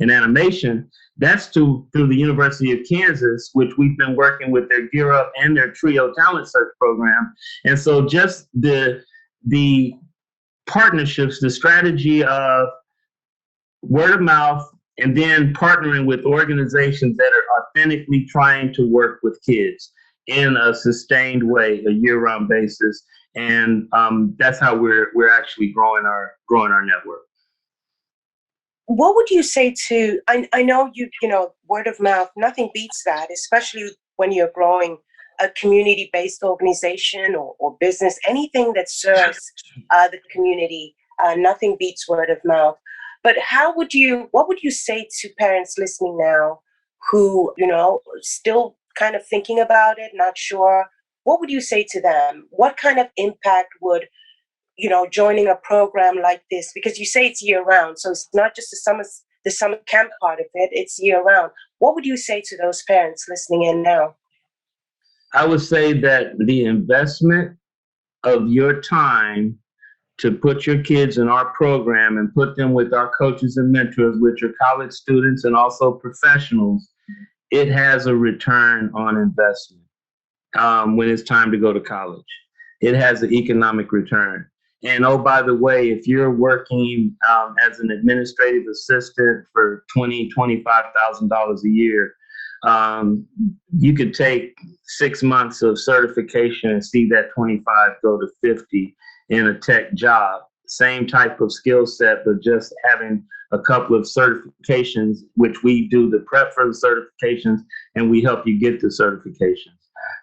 and animation, that's through the University of Kansas, which we've been working with their Gear Up and their Trio Talent Search program. And so just the partnerships, the strategy of word of mouth, and then partnering with organizations that are authentically trying to work with kids in a sustained way, a year-round basis. And that's how we're actually growing our network. What would you say to, I know you know, word of mouth, nothing beats that, especially when you're growing a community-based organization or business, anything that serves the community, nothing beats word of mouth. But what would you say to parents listening now who, you know, still kind of thinking about it, not sure? What would you say to them? What kind of impact would, you know, joining a program like this, because you say it's year round, so it's not just the summer camp part of it, it's year round. What would you say to those parents listening in now? I would say that the investment of your time to put your kids in our program and put them with our coaches and mentors, which are college students and also professionals, it has a return on investment when it's time to go to college. It has an economic return. And oh, by the way, if you're working as an administrative assistant for $20,000-$25,000 a year, you could take 6 months of certification and see that 25 go to 50 in a tech job. Same type of skill set, but just having a couple of certifications, which we do the prep for the certifications and we help you get the certifications.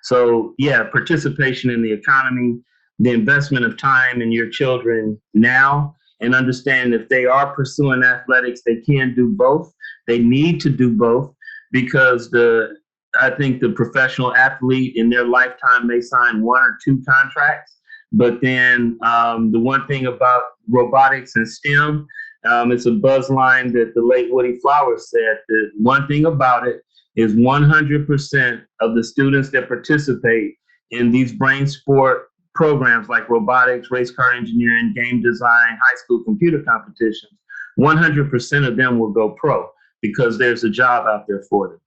So yeah, participation in the economy, the investment of time in your children now, and understand if they are pursuing athletics, they can do both. They need to do both because I think the professional athlete in their lifetime may sign 1 or 2 contracts. But then the one thing about robotics and STEM, it's a buzz line that the late Woody Flowers said, that one thing about it is 100% of the students that participate in these brain sport programs like robotics, race car engineering, game design, high school computer competitions, 100% of them will go pro because there's a job out there for them.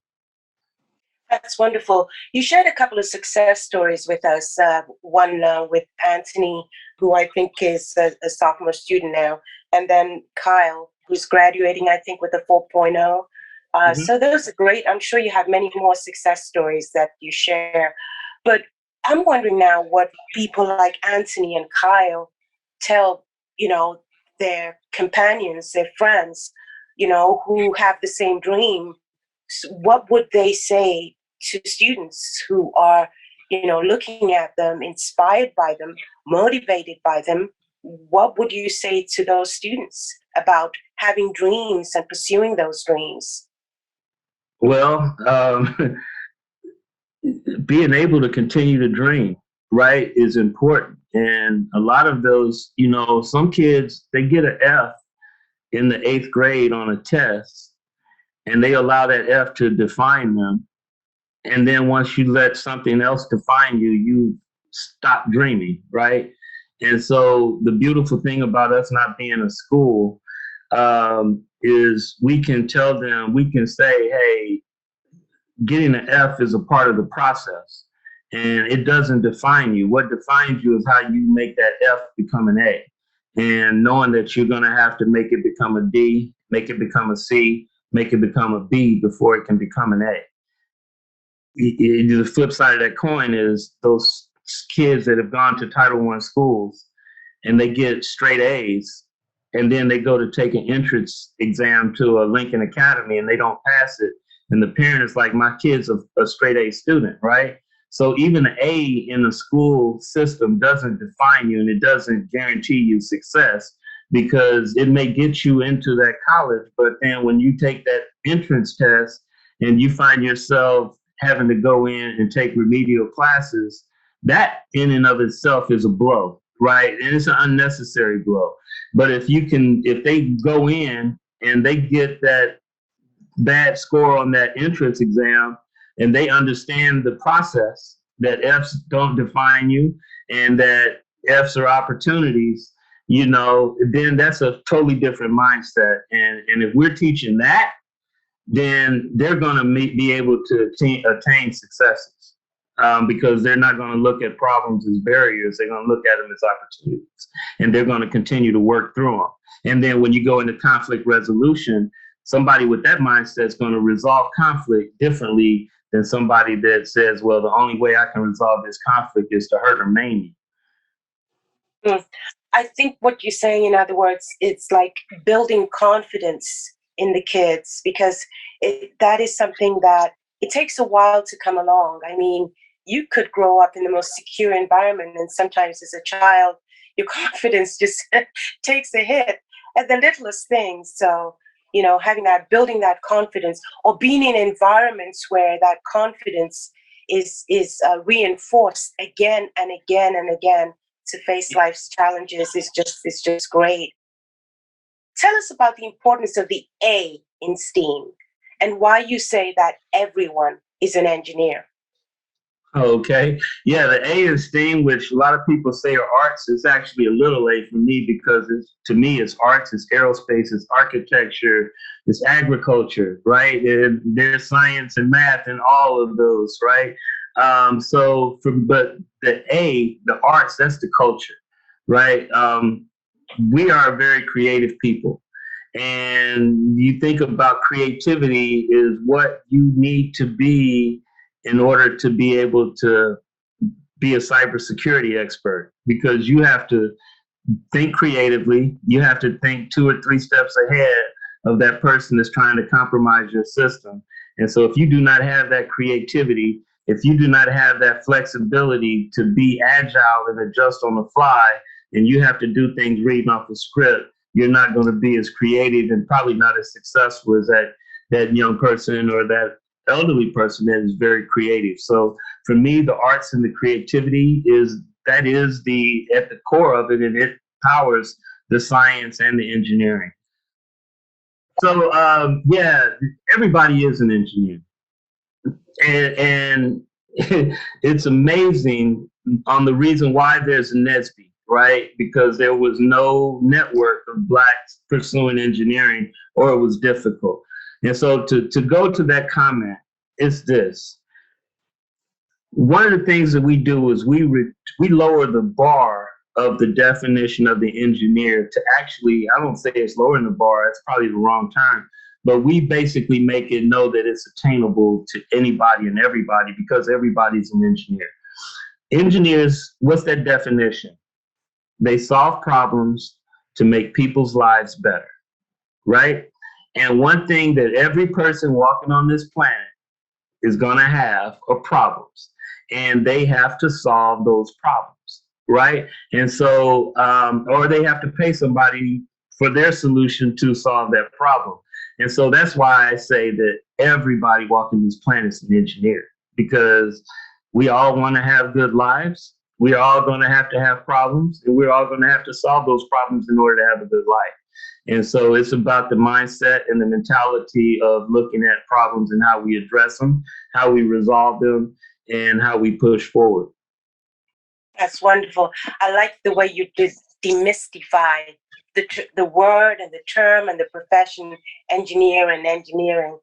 That's wonderful. You shared a couple of success stories with us. One with Anthony, who I think is a sophomore student now, and then Kyle, who's graduating, I think, with a 4.0. So those are great. I'm sure you have many more success stories that you share. But I'm wondering now what people like Anthony and Kyle tell, you know, their companions, their friends, you know, who have the same dream. What would they say to students who are, you know, looking at them, inspired by them, motivated by them? What would you say to those students about having dreams and pursuing those dreams? Well, being able to continue to dream, right, is important. And a lot of those, you know, some kids, they get an F in the 8th grade on a test, and they allow that F to define them. And then once you let something else define you, you stop dreaming, right? And so the beautiful thing about us not being a school is we can tell them, we can say, hey, getting an F is a part of the process and it doesn't define you. What defines you is how you make that F become an A, and knowing that you're going to have to make it become a D, make it become a C, make it become a B before it can become an A. The flip side of that coin is those kids that have gone to Title I schools and they get straight A's, and then they go to take an entrance exam to a Lincoln Academy and they don't pass it. And the parent is like, my kid's a straight A student, right? So even an A in the school system doesn't define you, and it doesn't guarantee you success, because it may get you into that college, but then when you take that entrance test and you find yourself having to go in and take remedial classes, that in and of itself is a blow, right? And it's an unnecessary blow. But if they go in and they get that bad score on that entrance exam and they understand the process, that F's don't define you and that F's are opportunities, then that's a totally different mindset. And if we're teaching that, then they're going to be able to attain successes, because they're not going to look at problems as barriers. They're going to look at them as opportunities, and they're going to continue to work through them. And then when you go into conflict resolution, somebody with that mindset is going to resolve conflict differently than somebody that says, well, the only way I can resolve this conflict is to hurt or maim you. I think what you're saying, in other words, it's like building confidence in the kids, because that is something that it takes a while to come along. I mean, you could grow up in the most secure environment, and sometimes as a child, your confidence just takes a hit at the littlest things. So, building that confidence, or being in environments where that confidence is reinforced again and again and again to face life's challenges is just great. Tell us about the importance of the A in STEAM and why you say that everyone is an engineer. Okay. Yeah, the A in STEAM, which a lot of people say are arts, is actually a little A for me, because to me it's arts, it's aerospace, it's architecture, it's agriculture, right? And there's science and math and all of those, right? But the A, the arts, that's the culture, right? We are very creative people. And you think about creativity is what you need to be in order to be able to be a cybersecurity expert, because you have to think creatively. You have to think 2 or 3 steps ahead of that person that's trying to compromise your system. And so if you do not have that creativity, if you do not have that flexibility to be agile and adjust on the fly, and you have to do things reading off the script, you're not going to be as creative and probably not as successful as that young person or that elderly person that is very creative. So for me, the arts and the creativity is at the core of it, and it powers the science and the engineering. So everybody is an engineer, and it's amazing on the reason why there's a NSBE, right? Because there was no network of Blacks pursuing engineering, or it was difficult. And so to go to that comment, it's this. One of the things that we do is we lower the bar of the definition of the engineer to actually, I don't say it's lowering the bar, that's probably the wrong term, but we basically make it know that it's attainable to anybody and everybody, because everybody's an engineer. Engineers, what's that definition? They solve problems to make people's lives better, right? And one thing that every person walking on this planet is going to have are problems, and they have to solve those problems, right? And so, or they have to pay somebody for their solution to solve that problem. And so that's why I say that everybody walking this planet is an engineer, because we all want to have good lives. We're all going to have problems, and we're all going to have to solve those problems in order to have a good life. And so it's about the mindset and the mentality of looking at problems and how we address them, how we resolve them, and how we push forward. That's wonderful. I like the way you demystify the word and the term and the profession, engineer and engineering.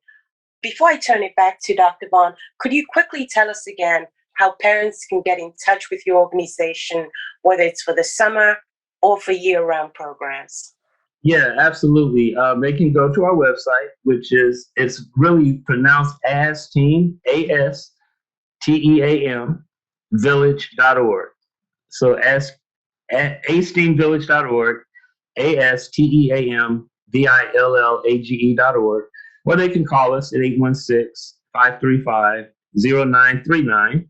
Before I turn it back to Dr. Vaughn, could you quickly tell us again how parents can get in touch with your organization, whether it's for the summer or for year-round programs? Yeah, absolutely. They can go to our website, it's really pronounced aSTEAM, aSTEAM, village.org. So aSTEAMvillage.org. aSTEAMVILLAGE.org, or they can call us at 816-535-0939.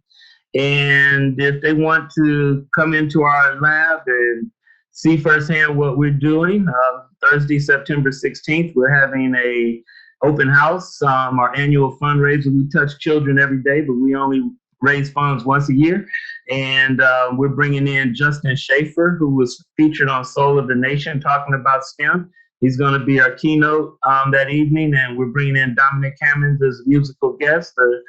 And if they want to come into our lab and see firsthand what we're doing, Thursday, September 16th, we're having a open house, our annual fundraiser. We touch children every day, but we only raise funds once a year. And we're bringing in Justin Schaefer, who was featured on Soul of the Nation talking about STEM. He's going to be our keynote that evening, and we're bringing in Dominic Hammond as a musical guest, the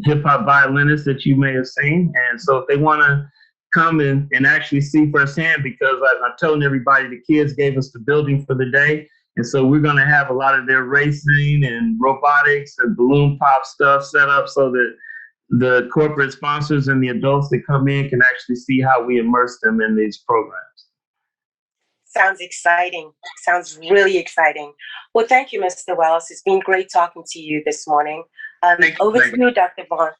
hip-hop violinist that you may have seen. And so if they want to come and actually see firsthand, because I'm telling everybody, the kids gave us the building for the day, and so we're going to have a lot of their racing and robotics and balloon pop stuff set up so that the corporate sponsors and the adults that come in can actually see how we immerse them in these programs. Sounds exciting. Sounds really exciting. Well, thank you, Mr. Wells. It's been great talking to you this morning. Over to you, Dr. Vaughn.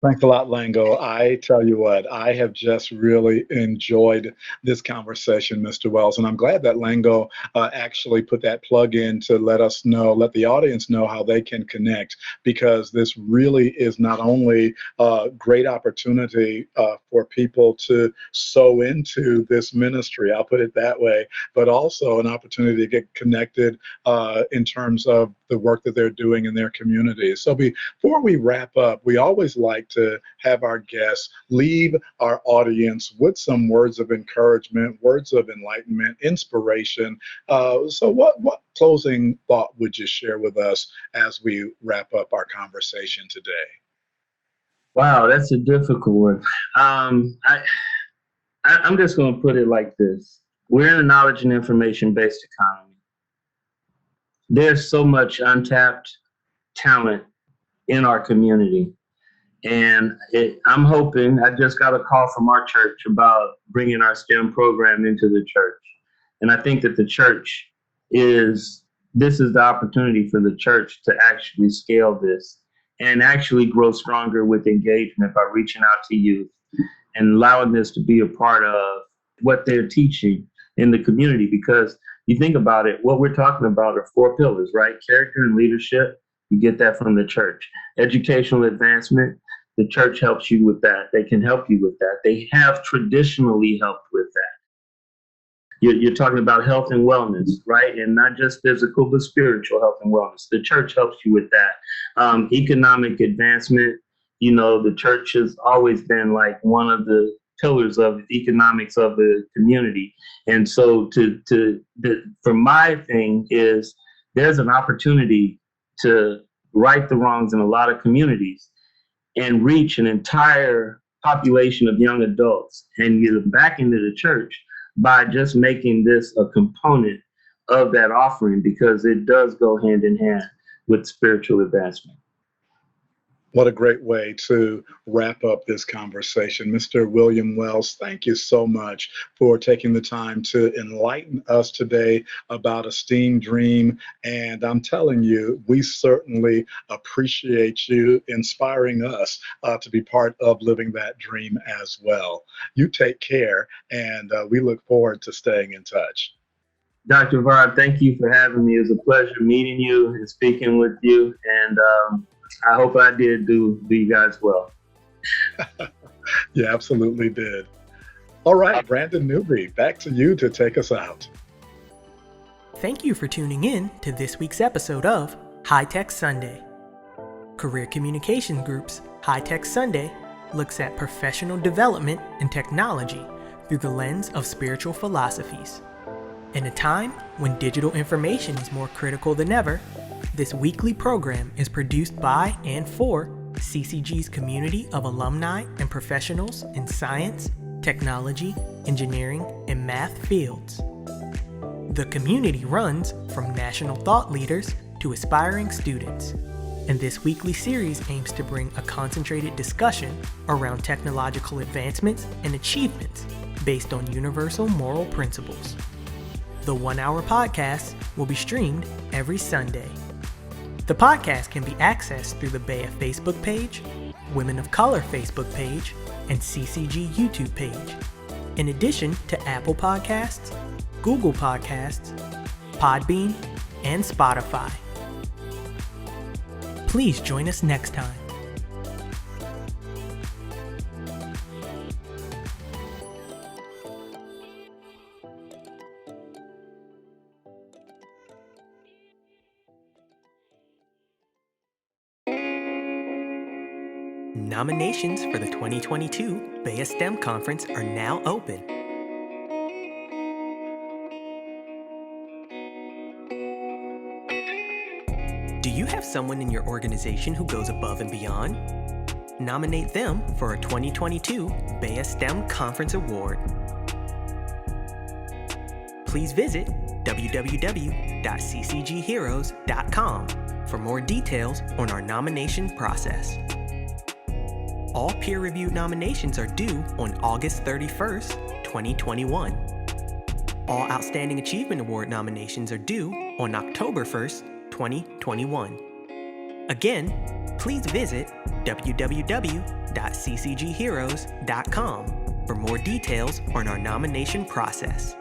Thanks a lot, Lango. I tell you what, I have just really enjoyed this conversation, Mr. Wells, and I'm glad that Lango actually put that plug in to let the audience know how they can connect, because this really is not only a great opportunity for people to sow into this ministry, I'll put it that way, but also an opportunity to get connected in terms of the work that they're doing in their communities. So before we wrap up, we always like to have our guests leave our audience with some words of encouragement, words of enlightenment, inspiration. So what closing thought would you share with us as we wrap up our conversation today? Wow, that's a difficult one. I'm just going to put it like this. We're in a knowledge and information-based economy. There's so much untapped talent in our community. And I'm hoping, I just got a call from our church about bringing our STEM program into the church. And I think that the church this is the opportunity for the church to actually scale this and actually grow stronger with engagement by reaching out to youth and allowing this to be a part of what they're teaching in the community. Because you think about it, what we're talking about are 4 pillars, right? Character and leadership, you get that from the church. Educational advancement, the church helps you with that. They can help you with that. They have traditionally helped with that. You're talking about health and wellness, right? And not just physical, but spiritual health and wellness. The church helps you with that. Economic advancement, the church has always been like one of the pillars of economics of the community. And so for my thing is there's an opportunity to right the wrongs in a lot of communities and reach an entire population of young adults and get them back into the church by just making this a component of that offering, because it does go hand in hand with spiritual advancement. What a great way to wrap up this conversation. Mr. William Wells, thank you so much for taking the time to enlighten us today about a STEAM dream. And I'm telling you, we certainly appreciate you inspiring us to be part of living that dream as well. You take care, and we look forward to staying in touch. Dr. Vaughn, thank you for having me. It was a pleasure meeting you and speaking with you. And I hope I did do you guys well. You absolutely did. All right, Brandon Newby, back to you to take us out. Thank you for tuning in to this week's episode of High Tech Sunday. Career Communications Group's High Tech Sunday looks at professional development and technology through the lens of spiritual philosophies. In a time when digital information is more critical than ever, this weekly program is produced by and for CCG's community of alumni and professionals in science, technology, engineering, and math fields. The community runs from national thought leaders to aspiring students, and this weekly series aims to bring a concentrated discussion around technological advancements and achievements based on universal moral principles. The 1-hour podcast will be streamed every Sunday. The podcast can be accessed through the BEA Facebook page, Women of Color Facebook page, and CCG YouTube page. in addition to Apple Podcasts, Google Podcasts, Podbean, and Spotify. Please join us next time. Nominations for the 2022 aSTEAM Conference are now open. Do you have someone in your organization who goes above and beyond? Nominate them for a 2022 aSTEAM Conference Award. Please visit www.ccgheroes.com for more details on our nomination process. All peer-reviewed nominations are due on August 31st, 2021. All Outstanding Achievement Award nominations are due on October 1st, 2021. Again, please visit www.ccgheroes.com for more details on our nomination process.